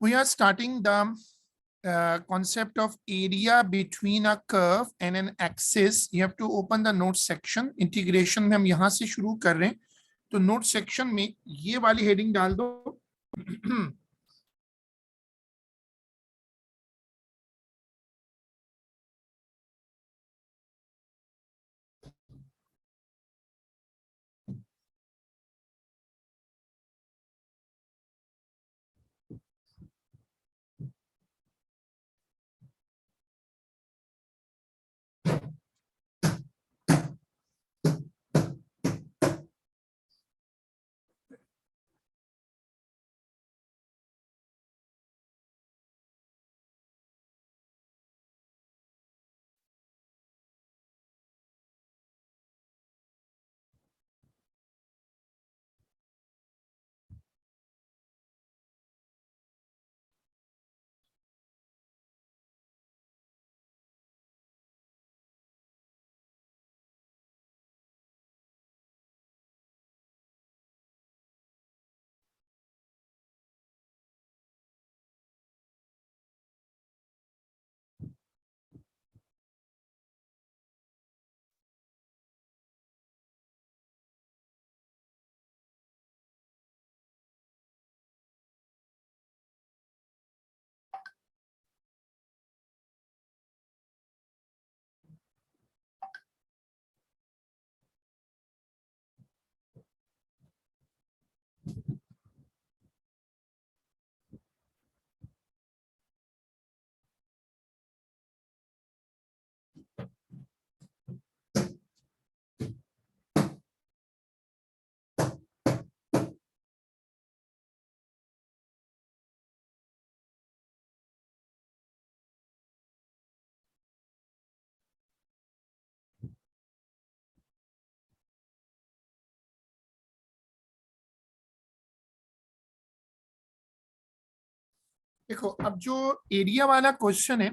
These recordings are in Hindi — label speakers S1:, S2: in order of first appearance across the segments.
S1: We are starting the concept of area between a curve and an axis. You have to open the note section. Integration में हम यहाँ से शुरू कर रहे हैं, तो नोट सेक्शन में ये वाली हेडिंग डाल दो. देखो, अब जो एरिया वाला क्वेश्चन है,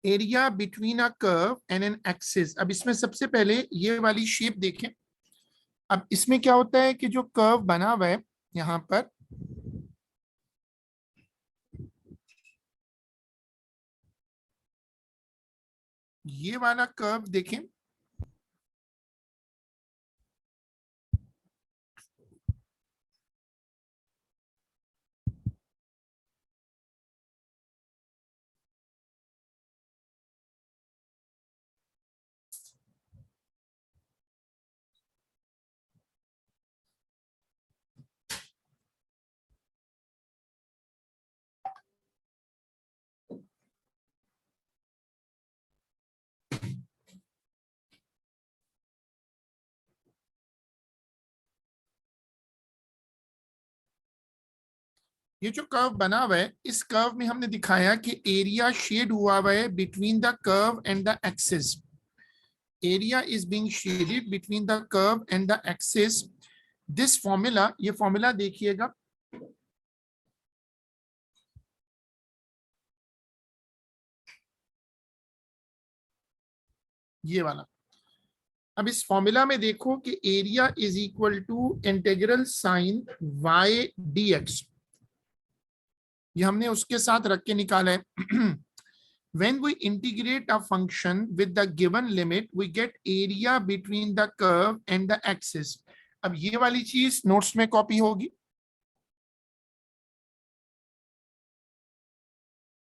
S1: area between a curve and an axis. अब इसमें सबसे पहले ये वाली शेप देखें. अब इसमें क्या होता है कि जो कर्व बना हुआ है यहां पर, ये वाला कर्व देखें. ये जो कर्व बना हुआ है, इस कर्व में हमने दिखाया कि एरिया शेड हुआ हुआ है between the curve and the axis. Area is being shaded between the curve and the axis. This formula, ये फॉर्मूला देखिएगा. ये वाला. अब इस फॉर्मूला में देखो कि area is equal to integral sine y dx. ये हमने उसके साथ रख के निकाला है. When we integrate a function with the given limit, we get area between the curve and the axis. अब ये वाली चीज नोट्स में कॉपी होगी.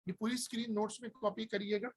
S1: ये पूरी स्क्रीन नोट्स में कॉपी करिएगा.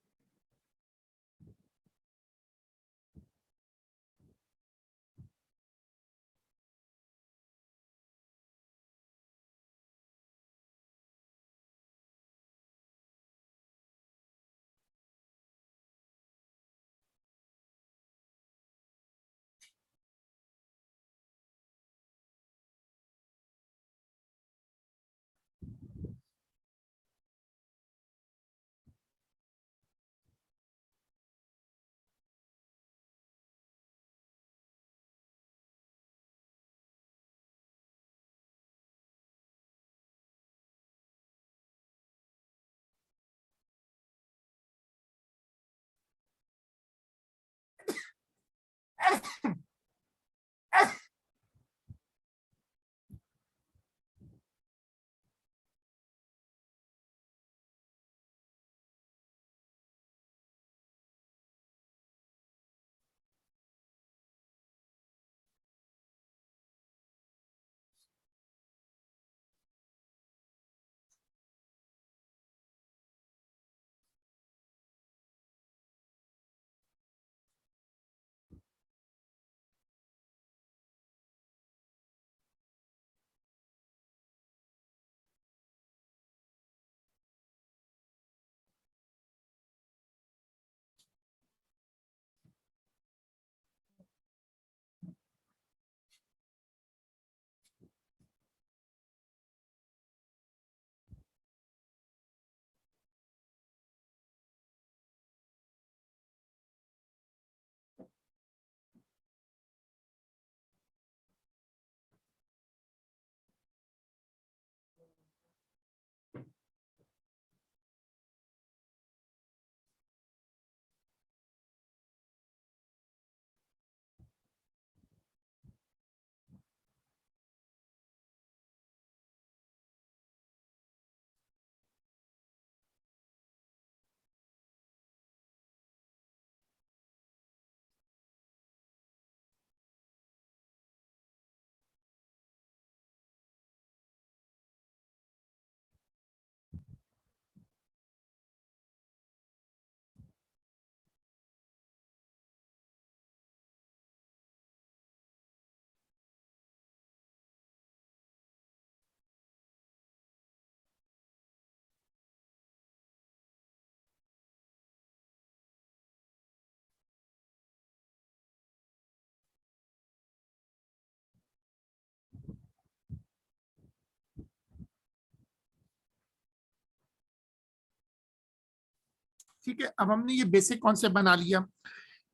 S1: ठीक है, अब हमने ये बेसिक कॉन्सेप्ट बना लिया।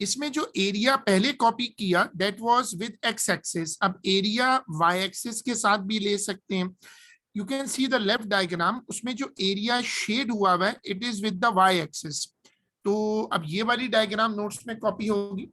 S1: इसमें जो एरिया पहले कॉपी किया that was with X axis, अब एरिया वाई एक्सिस के साथ भी ले सकते हैं। You can see the left diagram, उसमें जो एरिया शेड हुआ हुआ है it is with the Y axis. तो अब ये वाली डायग्राम नोट्स में कॉपी होगी।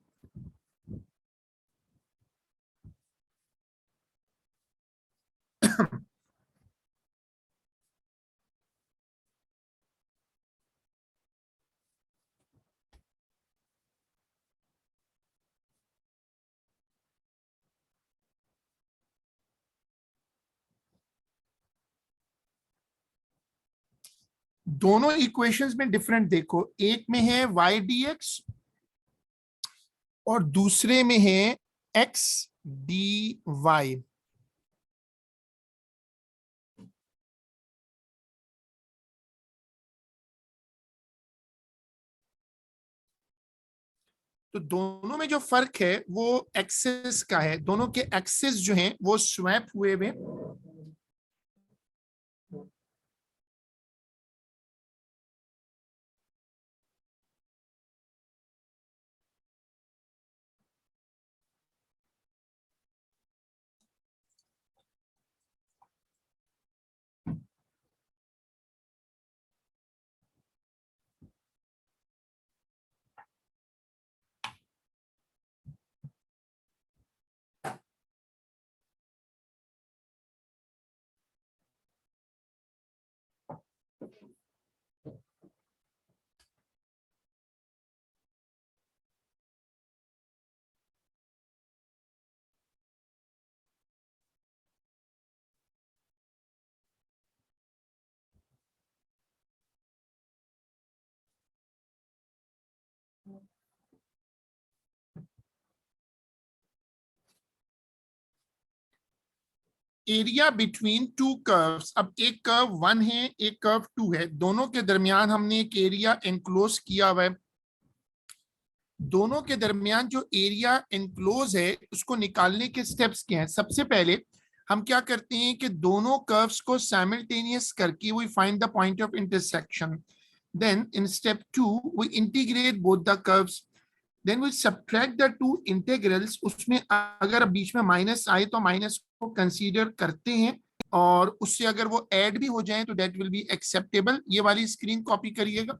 S1: दोनों इक्वेशंस में डिफरेंट देखो, एक में है वाई डी एक्स और दूसरे में है एक्स डी वाई। तो दोनों में जो फर्क है वो एक्सिस का है, दोनों के एक्सिस जो हैं वो स्वैप हुए हुए। एरिया बिटवीन टू कर्व्स, अब एक कर्व वन है एक कर्व टू है, दोनों के दरमियान हमने एक एरिया एनक्लोज किया हुआ है। दोनों के दरमियान जो एरिया एनक्लोज है उसको निकालने के स्टेप्स क्या हैं। सबसे पहले हम क्या करते हैं कि दोनों कर्व्स को साइमल्टेनियस करके we find the point of intersection. Then in step two we integrate both the curves. Then we subtract the two integrals, उसमें अगर बीच में माइनस आए तो माइनस को कंसीडर करते हैं, और उससे अगर वो ऐड भी हो जाए तो दैट विल बी एक्सेप्टेबल। ये वाली स्क्रीन कॉपी करिएगा।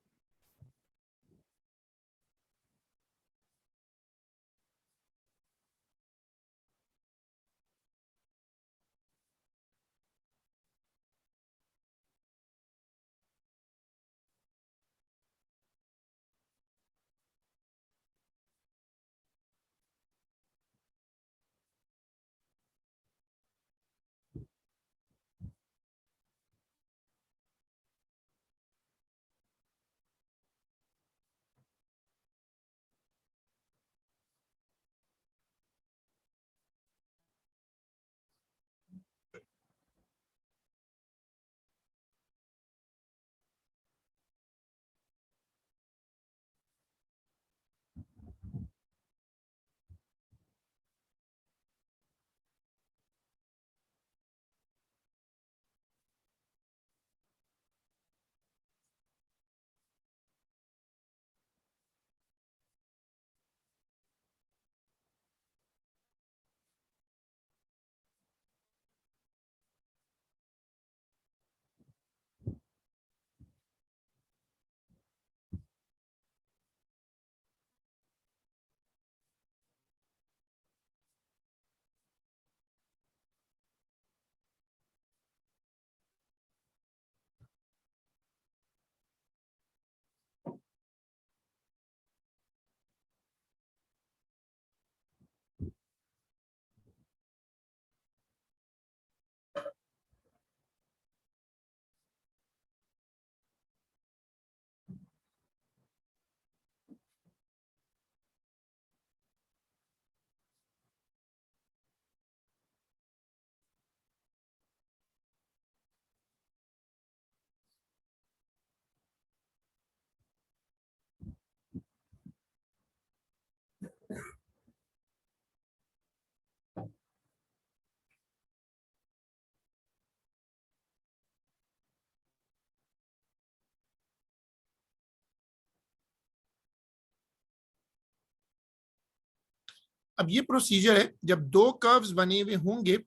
S1: अब ये प्रोसीजर है, जब दो कर्व्स बने हुए होंगे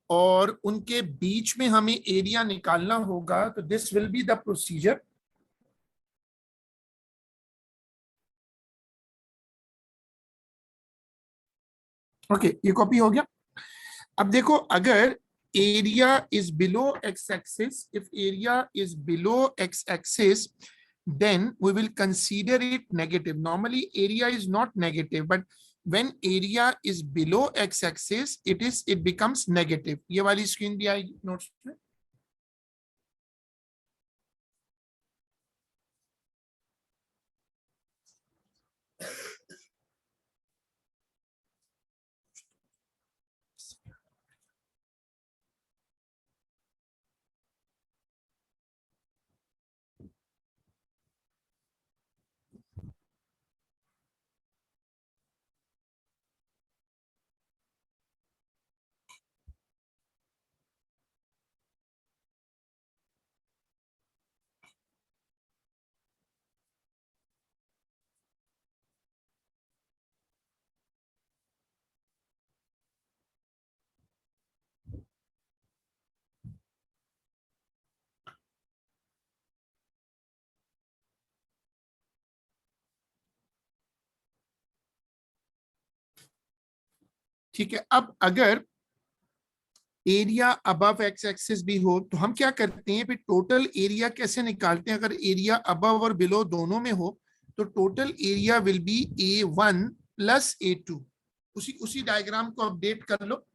S1: और उनके बीच में हमें एरिया निकालना होगा, तो this will be the procedure. Okay, ये कॉपी हो गया। अब देखो, अगर area is below x axis, if area is below x axis, then we will consider it negative. Normally area is not negative, but when area is below x axis, it becomes negative. ये वाली स्क्रीन भी आएगी नोट्स में। ठीक है, अब अगर एरिया अबव एक्स एक्सिस भी हो, तो हम क्या करते हैं, फिर टोटल एरिया कैसे निकालते हैं? अगर एरिया अबव और बिलो दोनों में हो, तो total area will be A1 plus A2। उसी उसी डायग्राम को अपडेट कर लो।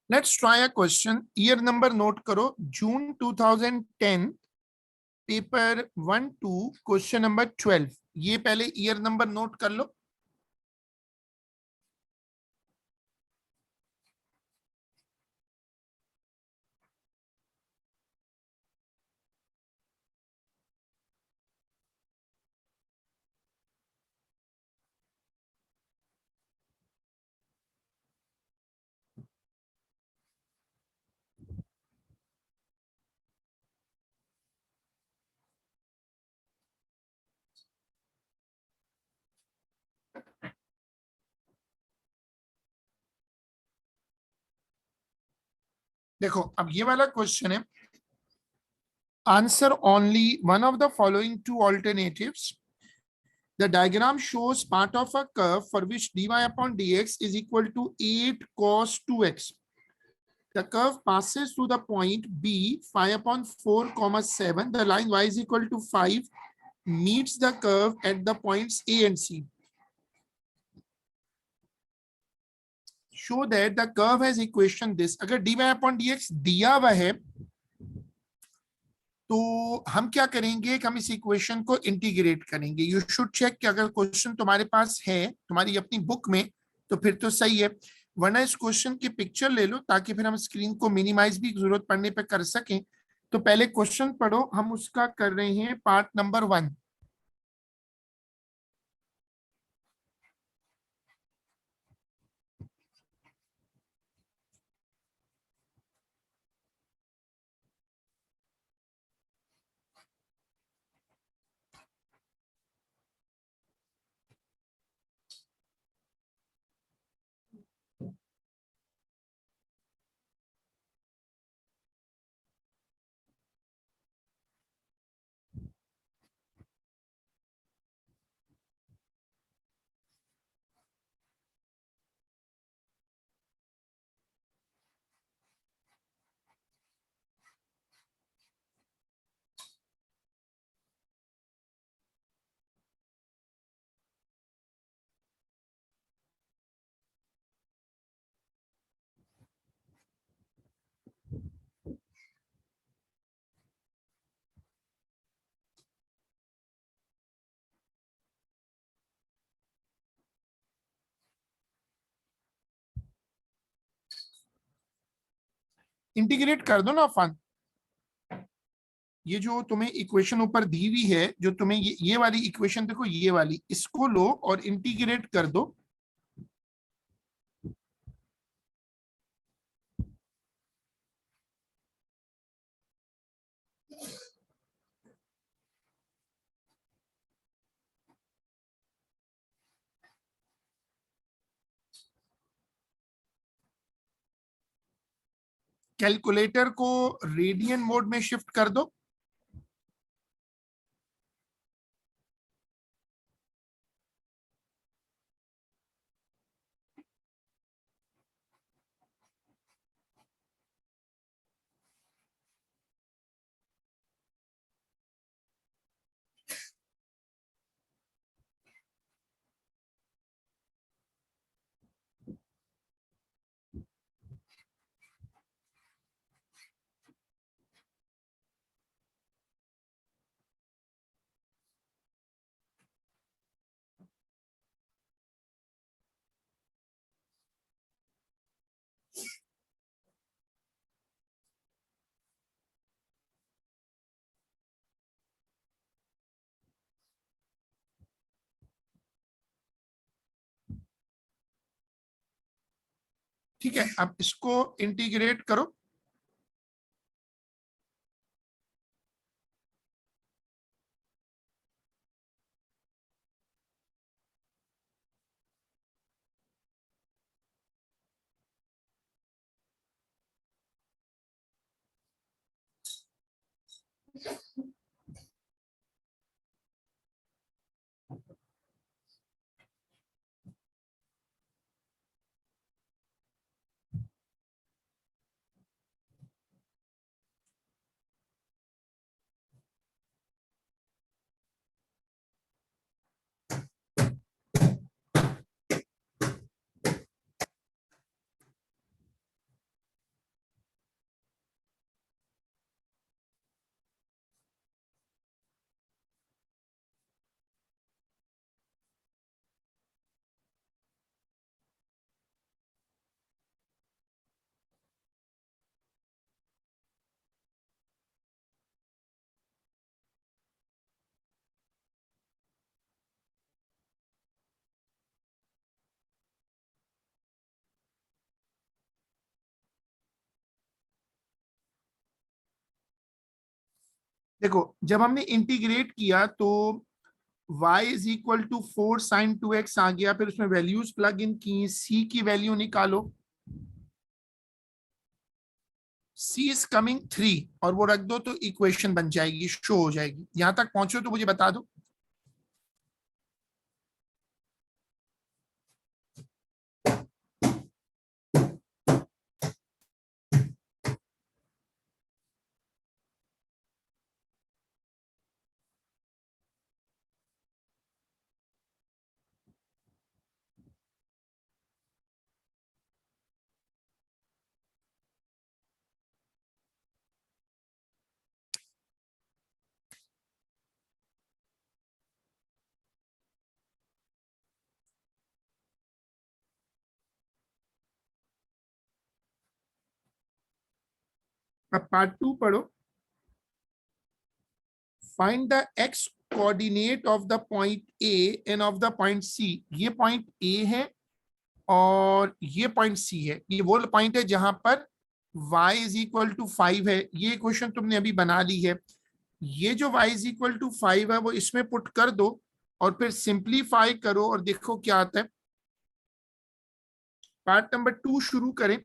S1: Let's try a question. Year number note करो, जून 2010, पेपर 1-2, क्वेश्चन नंबर 12। ये पहले ईयर नंबर नोट कर लो। देखो, अब ये वाला क्वेश्चन है, answer only one of the following two alternatives. The diagram shows part of a curve for which dy upon dx is equal to 8 cos 2x. The curve passes through the point B, phi upon 4, 7. The line y is equal to 5 meets the curve at the points A and C. Show that the curve has equation this. अगर dy upon dx दिया हुआ है, तो हम क्या करेंगे कि हम इस इक्वेशन को इंटीग्रेट करेंगे। यू शुड चेक कि अगर क्वेश्चन तुम्हारे पास है तुम्हारी अपनी बुक में, तो फिर तो सही है, वरना इस क्वेश्चन की पिक्चर ले लो ताकि फिर हम स्क्रीन को मिनिमाइज भी जरूरत पड़ने पे कर सकें। तो पहले क्वेश्चन पढ़ो, हम उसका कर रहे हैं पार्ट नंबर 1। इंटीग्रेट कर दो ना फन। ये जो तुम्हें इक्वेशन ऊपर दी हुई है, जो तुम्हें ये वाली इक्वेशन देखो, ये वाली, इसको लो और इंटीग्रेट कर दो। कैलकुलेटर को रेडियन मोड में शिफ्ट कर दो। ठीक है, अब इसको इंटीग्रेट करो। देखो, जब हमने इंटीग्रेट किया तो y is equal to 4 sin 2x आ गया। फिर उसमें वैल्यूज प्लग इन की, c की वैल्यू निकालो, c इज कमिंग 3, और वो रख दो तो इक्वेशन बन जाएगी, शो हो जाएगी। यहां तक पहुंचो तो मुझे बता दो। अब पार्ट 2 पढ़ो। Find the X coordinate of the point A and of the point C. ये पॉइंट ए है और ये पॉइंट सी है। ये वो पॉइंट है जहां पर y इज इक्वल टू 5 है। ये इक्वेशन तुमने अभी बना ली है। ये जो y इज इक्वल टू 5 है वो इसमें पुट कर दो और फिर सिंप्लीफाई करो और देखो क्या आता है। पार्ट नंबर 2 शुरू करें।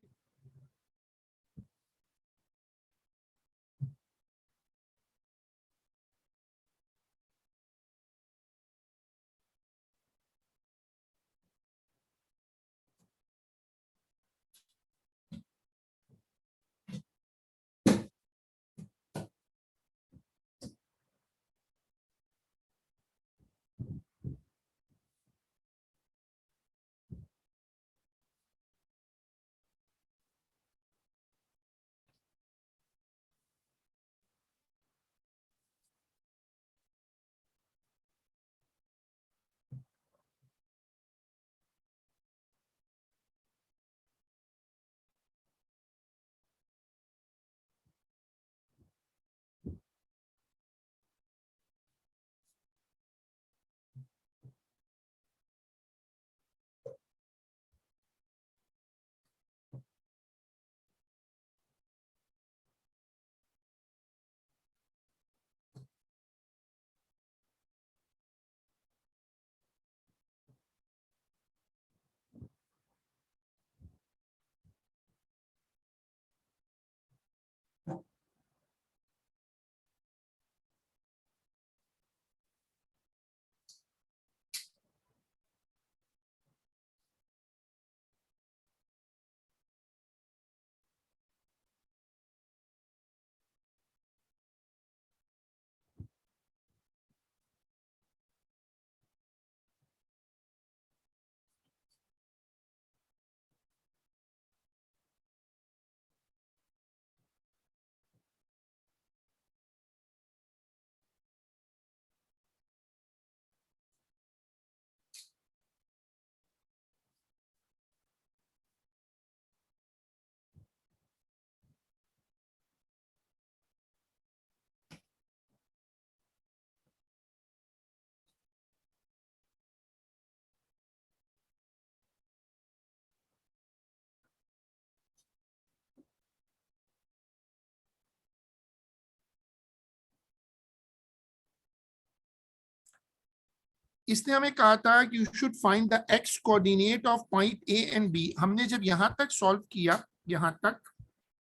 S1: इसने हमें कहा था कि you should find the X coordinate of point A and B. हमने जब यहां तक सॉल्व किया, यहां तक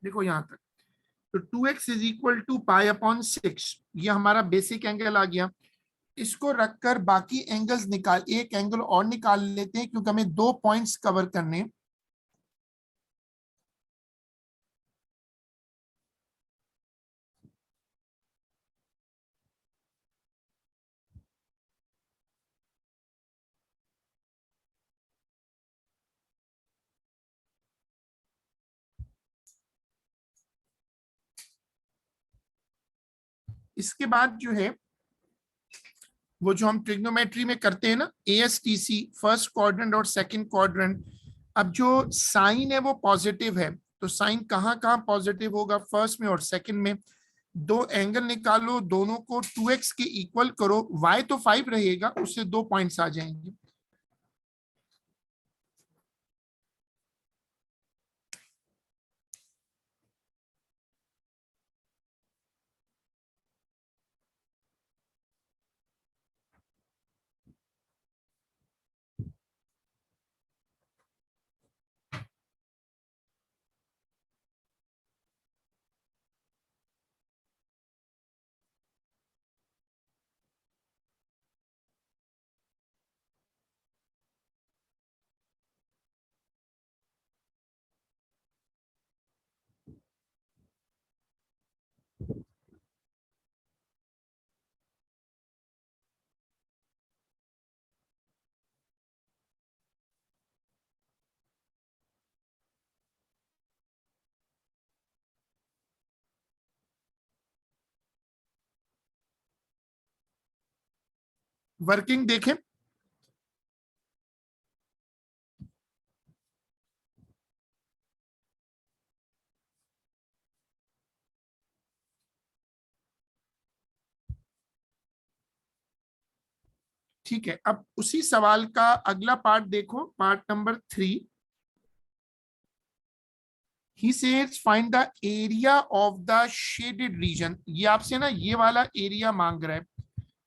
S1: देखो, यहां तक, तो 2x is equal to pi upon 6, ये हमारा बेसिक एंगल आ गया। इसको रखकर बाकी एंगल्स निकाल, एक एंगल और निकाल लेते हैं क्योंकि हमें 2 पॉइंट्स कवर करने। इसके बाद जो है, वो जो हम ट्रिग्नोमेट्री में करते हैं ना, ASTC, फर्स्ट क्वाड्रेंट और सेकंड क्वाड्रेंट। अब जो साइन है वो पॉजिटिव है, तो साइन कहाँ कहाँ पॉजिटिव होगा, फर्स्ट में और सेकंड में। दो एंगल निकालो, दोनों को 2x के इक्वल करो, y तो 5 रहेगा, उससे 2 पॉइंट्स आ जाएंगे। वर्किंग देखें। ठीक है, अब उसी सवाल का अगला पार्ट देखो, part number 3। He says find the area of the shaded region. ये आपसे ना ये वाला एरिया मांग रहा है।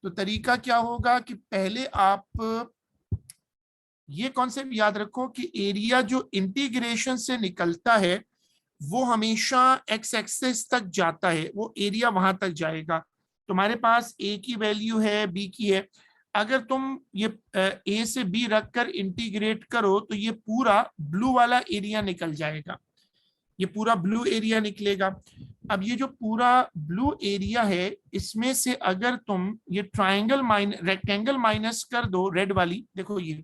S1: तो तरीका क्या होगा कि पहले आप ये कॉन्सेप्ट याद रखो कि एरिया जो इंटीग्रेशन से निकलता है वो हमेशा एक्स एक्सिस तक जाता है, वो एरिया वहां तक जाएगा। तुम्हारे पास ए की वैल्यू है, बी की है, अगर तुम ये ए से बी रखकर इंटीग्रेट करो तो ये पूरा ब्लू वाला एरिया निकल जाएगा, ये पूरा ब्लू एरिया निकलेगा। अब ये जो पूरा ब्लू एरिया है, इसमें से अगर तुम ये रेक्टेंगल माइनस कर दो, रेड वाली देखो ये,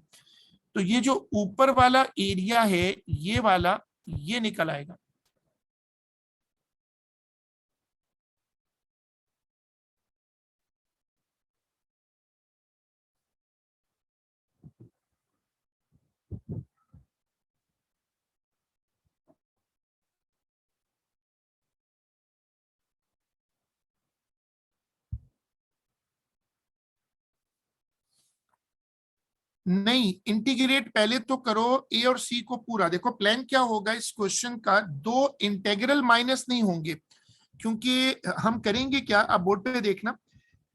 S1: तो ये जो ऊपर वाला एरिया है, ये वाला, ये निकल आएगा। नहीं, इंटीग्रेट पहले तो करो ए और सी को पूरा। देखो प्लान क्या होगा इस क्वेश्चन का, दो इंटेग्रल माइनस नहीं होंगे, क्योंकि हम करेंगे क्या, अब बोर्ड पे देखना,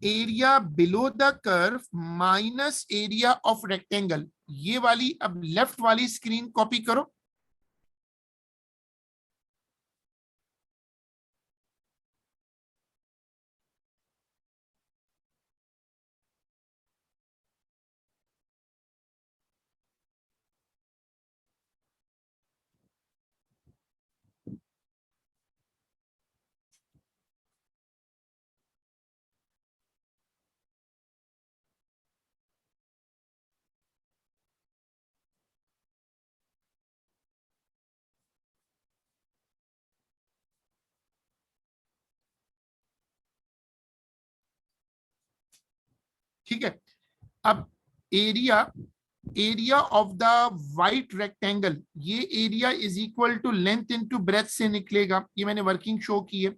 S1: area below the curve minus area of rectangle, ये वाली अब लेफ्ट वाली स्क्रीन कॉपी करो। ठीक है, अब area area of the white rectangle, ये area is equal to length into breadth से निकलेगा, ये मैंने वर्किंग शो की है।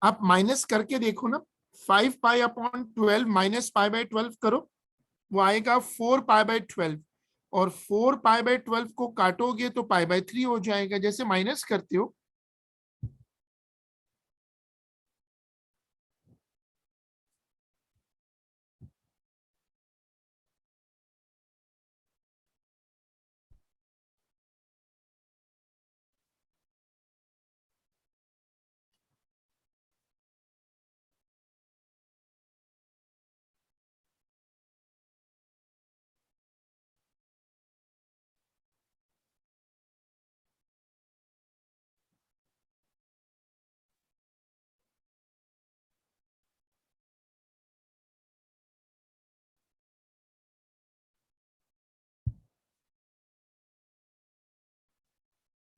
S1: आप माइनस करके देखो ना, 5 pi upon 12 minus pi by 12 करो, वो आएगा 4 पाई बाई 12। और 4 पाई बाई 12 को काटोगे तो पाई बाई 3 हो जाएगा, जैसे माइनस करते हो।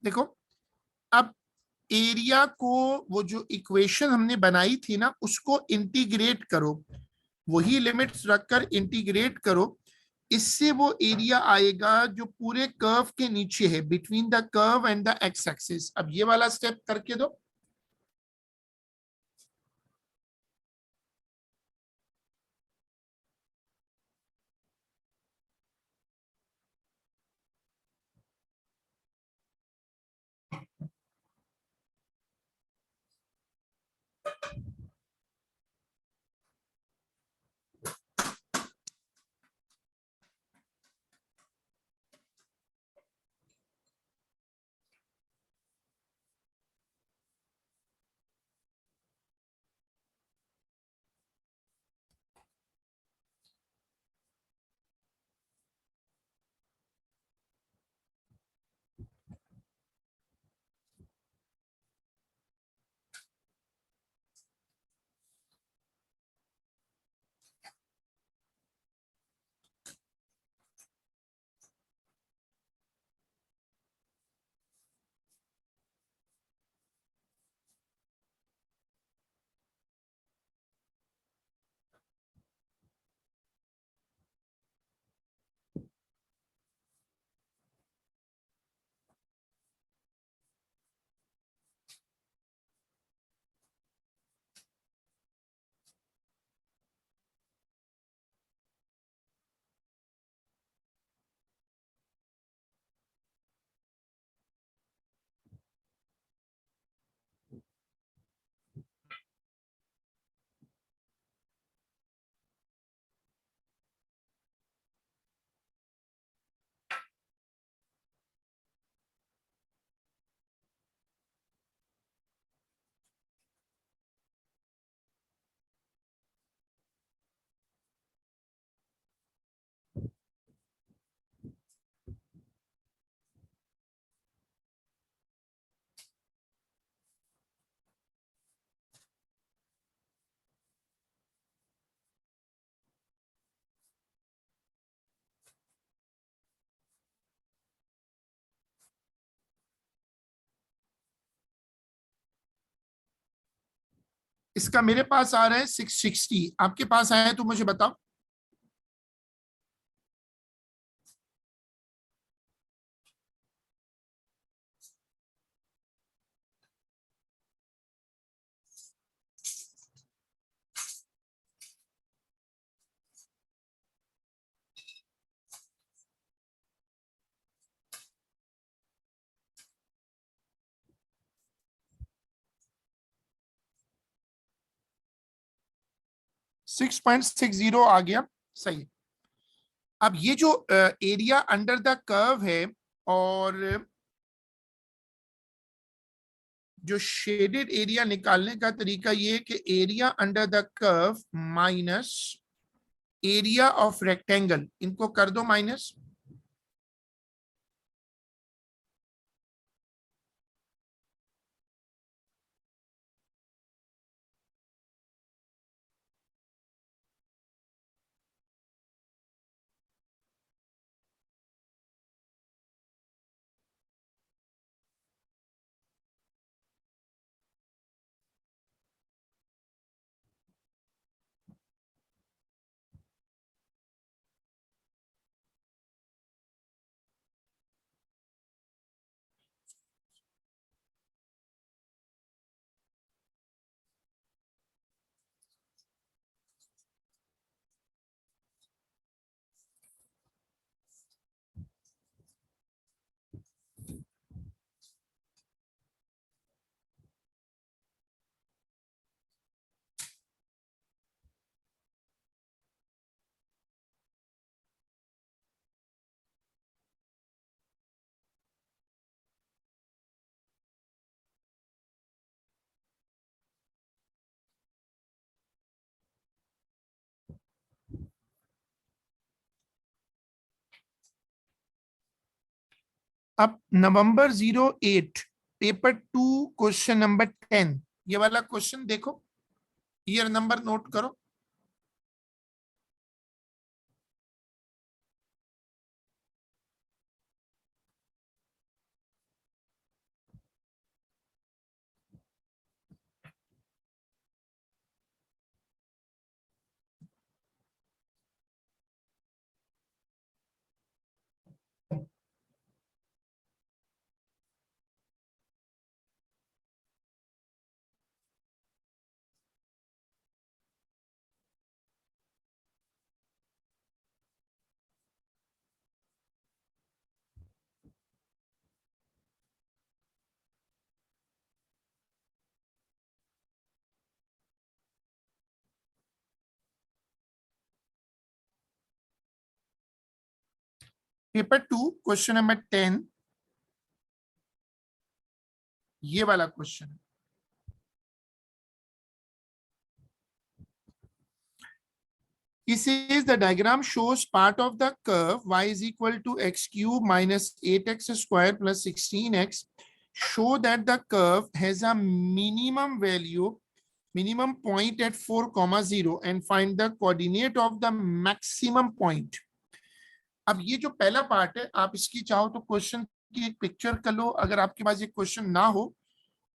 S1: देखो, अब एरिया को, वो जो इक्वेशन हमने बनाई थी ना, उसको इंटीग्रेट करो, वही लिमिट्स रखकर इंटीग्रेट करो। इससे वो एरिया आएगा जो पूरे कर्व के नीचे है, between the curve and the x axis. अब ये वाला स्टेप करके दो। इसका मेरे पास आ रहा है 660, आपके पास आया है तो मुझे बताओ। 6.60 आ गया, सही। अब ये जो एरिया अंडर द कर्व है, और जो शेडेड एरिया निकालने का तरीका ये है कि area under the curve minus area of rectangle, इनको कर दो माइनस। अब नवंबर 08 पेपर 2 क्वेश्चन नंबर 10, ये वाला क्वेश्चन देखो, ईयर नंबर नोट करो। पेपर 2 क्वेश्चन नंबर 10, ये वाला क्वेश्चन है। He says the diagram shows part of the curve y is equal to x cube minus 8x square plus 16x. Show that the curve has a minimum point at 4 comma 0 and find the coordinate of the maximum point. अब ये जो पहला पार्ट है, आप इसकी चाहो तो क्वेश्चन की एक पिक्चर कर लो, अगर आपके पास ये क्वेश्चन ना हो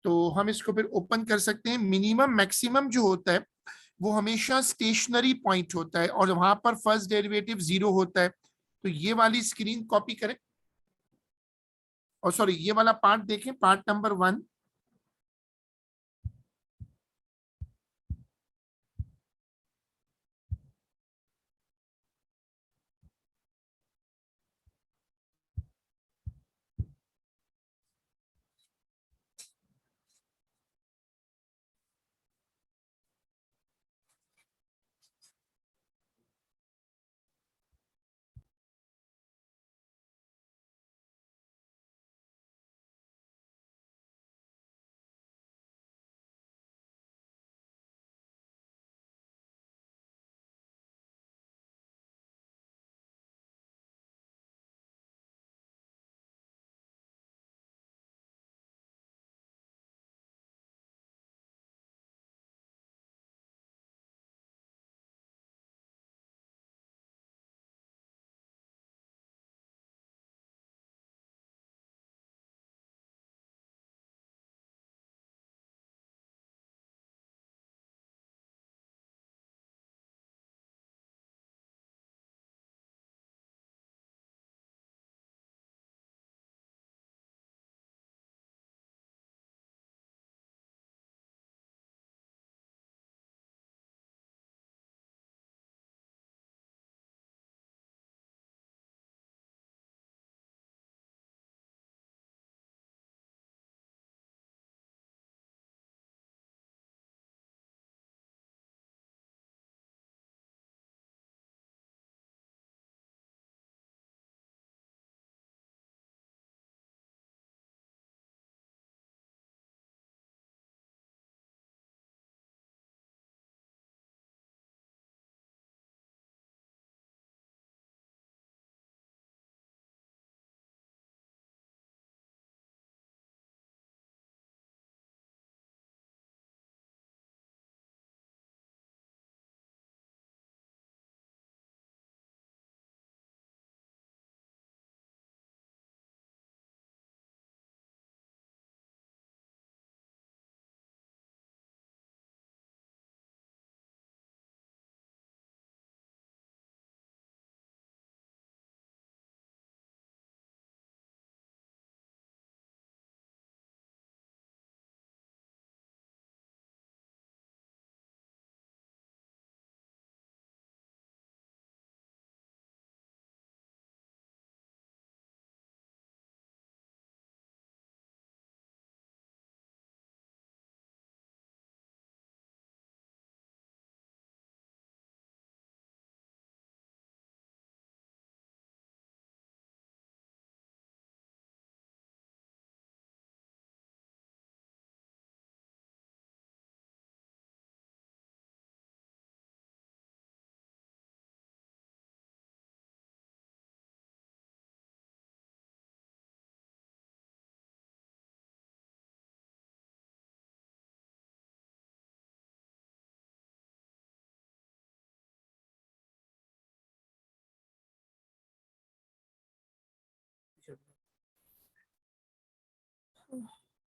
S1: तो हम इसको फिर ओपन कर सकते हैं। मिनिमम मैक्सिमम जो होता है वो हमेशा स्टेशनरी पॉइंट होता है और वहां पर फर्स्ट डेरिवेटिव 0 होता है। तो ये वाली स्क्रीन कॉपी करें, और सॉरी ये वाला पार्ट देखें, part number 1।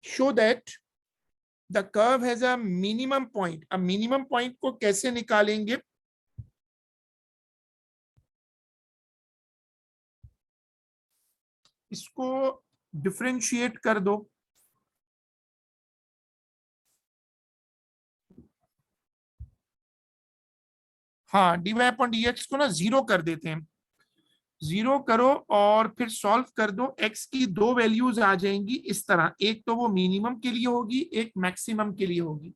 S1: Show that the curve has a minimum point. अब मिनिमम पॉइंट को कैसे निकालेंगे? इसको डिफरेंशिएट कर दो। हाँ, dy अपॉन dx को ना जीरो कर देते हैं। जीरो करो और फिर सॉल्व कर दो। x की दो वैल्यूज आ जाएंगी इस तरह, एक तो वो मिनिमम के लिए होगी, एक मैक्सिमम के लिए होगी।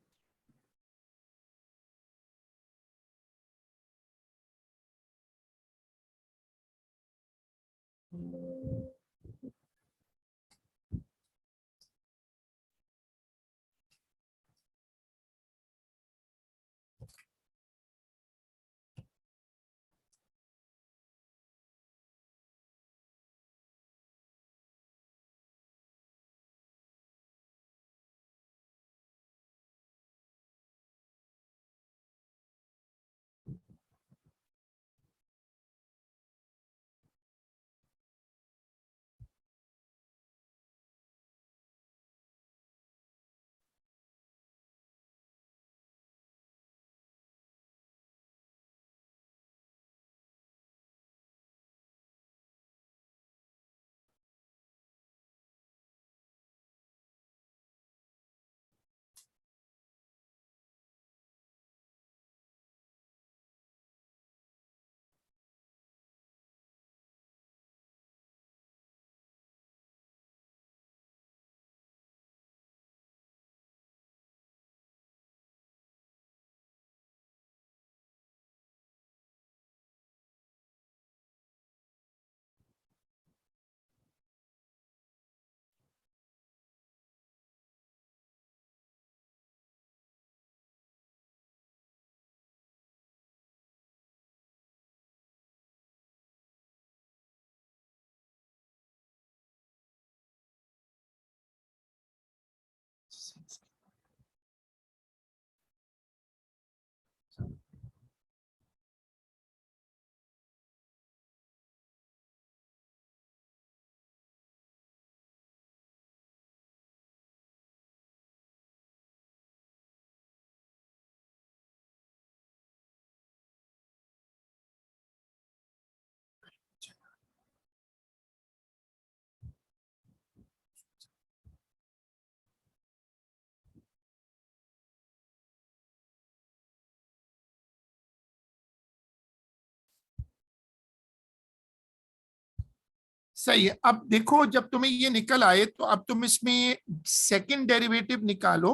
S1: सही है। अब देखो, जब तुम्हें ये निकल आए तो अब तुम इसमें सेकंड डेरिवेटिव निकालो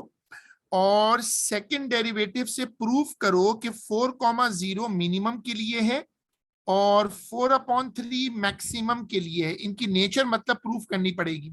S1: और सेकंड डेरिवेटिव से प्रूफ करो कि 4,0 मिनिमम के लिए है और 4/3 मैक्सिमम के लिए है। इनकी नेचर मतलब प्रूफ करनी पड़ेगी।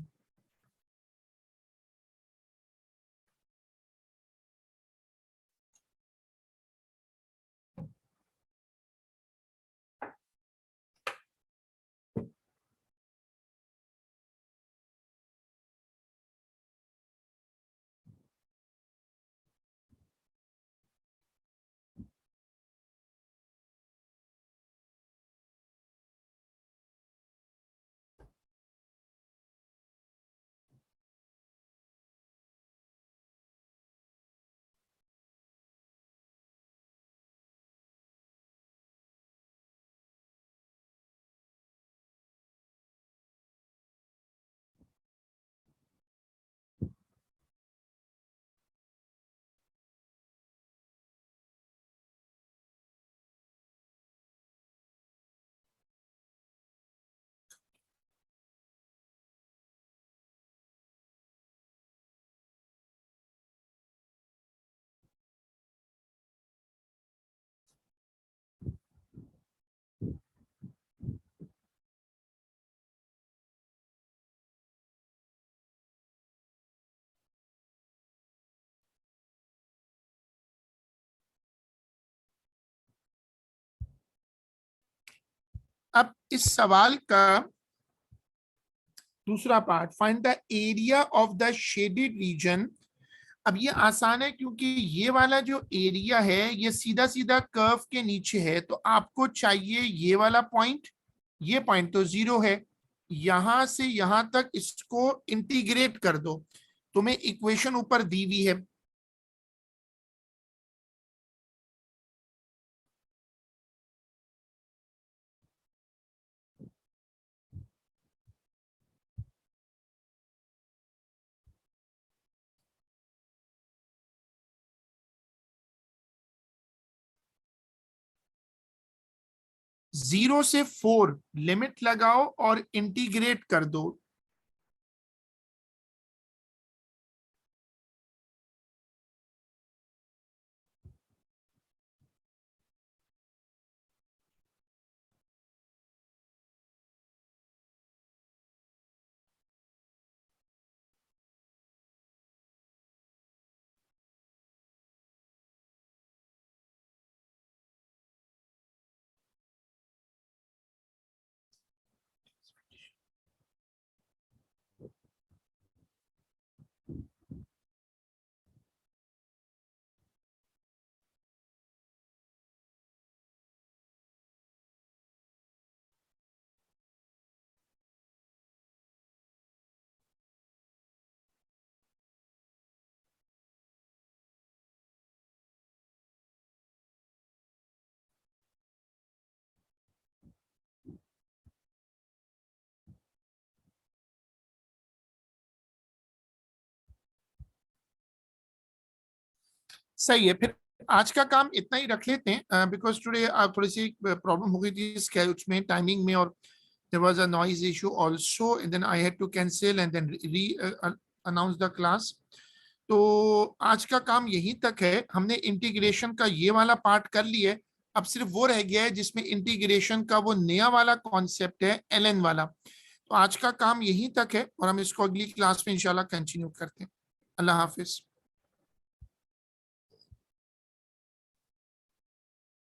S1: अब इस सवाल का दूसरा part, find the area of the shaded region. अब ये आसान है क्योंकि ये वाला जो एरिया है ये सीधा सीधा कर्व के नीचे है, तो आपको चाहिए ये वाला पॉइंट। ये पॉइंट तो जीरो है, यहां से यहां तक इसको इंटीग्रेट कर दो। तुम्हें इक्वेशन ऊपर दी हुई है, जीरो से 4 लिमिट लगाओ और इंटीग्रेट कर दो। सही है, फिर आज का काम इतना ही रख लेते हैं, बिकॉज टुडे थोड़ी सी प्रॉब्लम हो गई थी स्केड्यूल्स में, टाइमिंग में, और there was a noise issue also, and then I had to cancel and then announce the class. तो आज का काम यहीं तक है। हमने इंटीग्रेशन का ये वाला पार्ट कर लिया है, अब सिर्फ वो रह गया है जिसमें इंटीग्रेशन का वो नया वाला कॉन्सेप्ट है, एलएन वाला। तो आज का काम यहीं तक है और हम इसको अगली क्लास में इंशाल्लाह कंटिन्यू करते हैं। अल्लाह हाफिज।